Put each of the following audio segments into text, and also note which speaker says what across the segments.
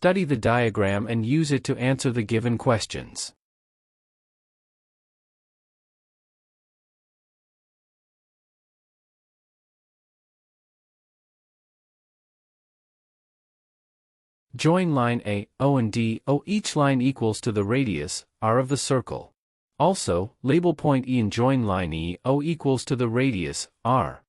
Speaker 1: study the diagram and use it to answer the given questions. Join line A, O and D, O. Each line equals to the radius, R of the circle. Also, label point E and join line E, O equals to the radius, R.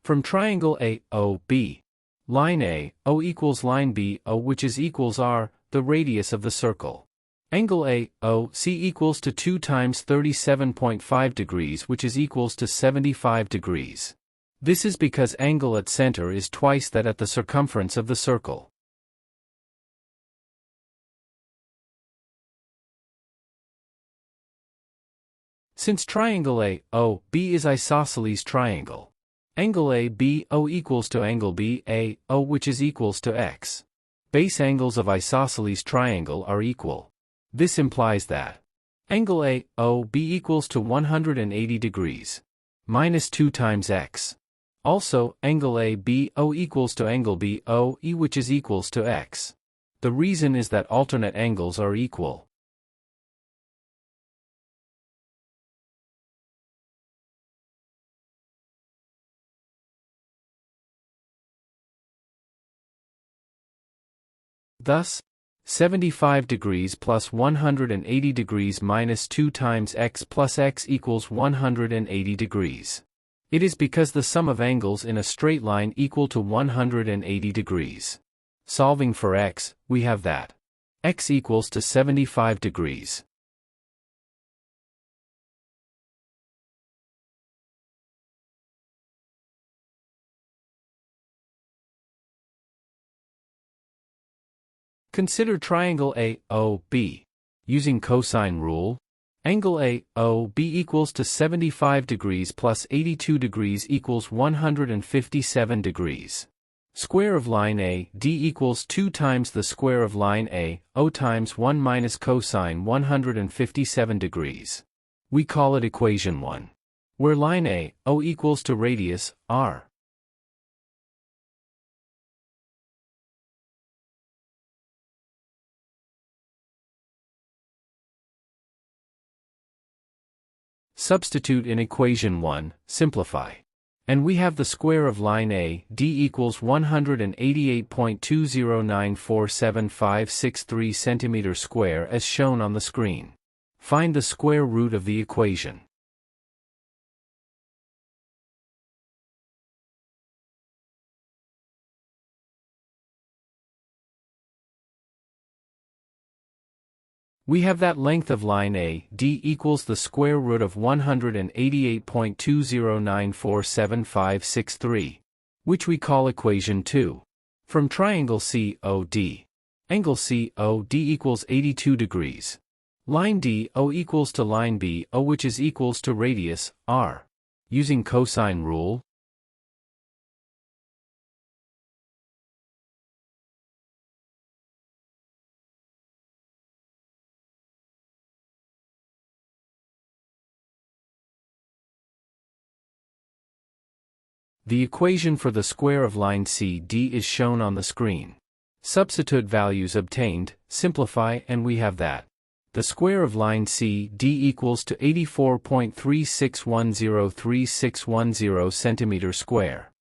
Speaker 1: From triangle A, O, B. Line A, O equals line B, O which is equals R, the radius of the circle. Angle A, O, C equals to 2 times 37.5 degrees which is equals to 75 degrees. This is because angle at center is twice that at the circumference of the circle. Since triangle A, O, B is isosceles triangle, angle A, B, O equals to angle B, A, O which is equals to x. Base angles of isosceles triangle are equal. This implies that angle A, O, B equals to 180 degrees minus 2 times x. Also, angle A, B, O equals to angle B, O, E which is equals to x. The reason is that alternate angles are equal. Thus, 75 degrees plus 180 degrees minus 2 times x plus x equals 180 degrees. It is because the sum of angles in a straight line equal to 180 degrees. Solving for x, we have that x equals to 75 degrees. Consider triangle A, O, B. Using cosine rule, angle A, O, B equals to 75 degrees plus 82 degrees equals 157 degrees. Square of line A, D equals 2 times the square of line A, O times 1 minus cosine 157 degrees. We call it equation 1. Where line A, O equals to radius, R. Substitute in equation 1, simplify. And we have the square of line A, D equals 188.209475563 centimeter square as shown on the screen. Find the square root of the equation. We have that length of line A, D equals the square root of 188.209475563, which we call equation 2. From triangle COD, angle COD equals 82 degrees. Line DO equals to line BO which is equals to radius, R. Using cosine rule, the equation for the square of line CD is shown on the screen. Substitute values obtained, simplify and we have that the square of line CD equals to 84.36103610 centimeter square.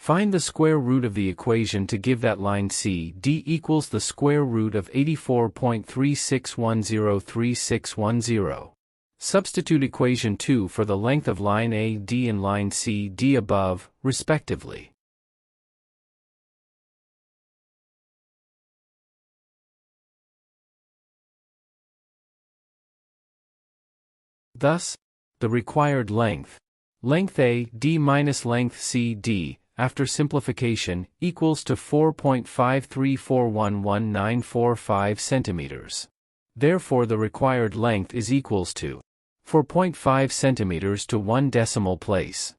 Speaker 1: Find the square root of the equation to give that line CD equals the square root of 84.36103610. Substitute equation 2 for the length of line AD and line CD above, respectively. Thus, the required length AD minus length CD, after simplification, equals to 4.534111945 centimeters. Therefore the required length is equals to 4.5 centimeters to 1 decimal place.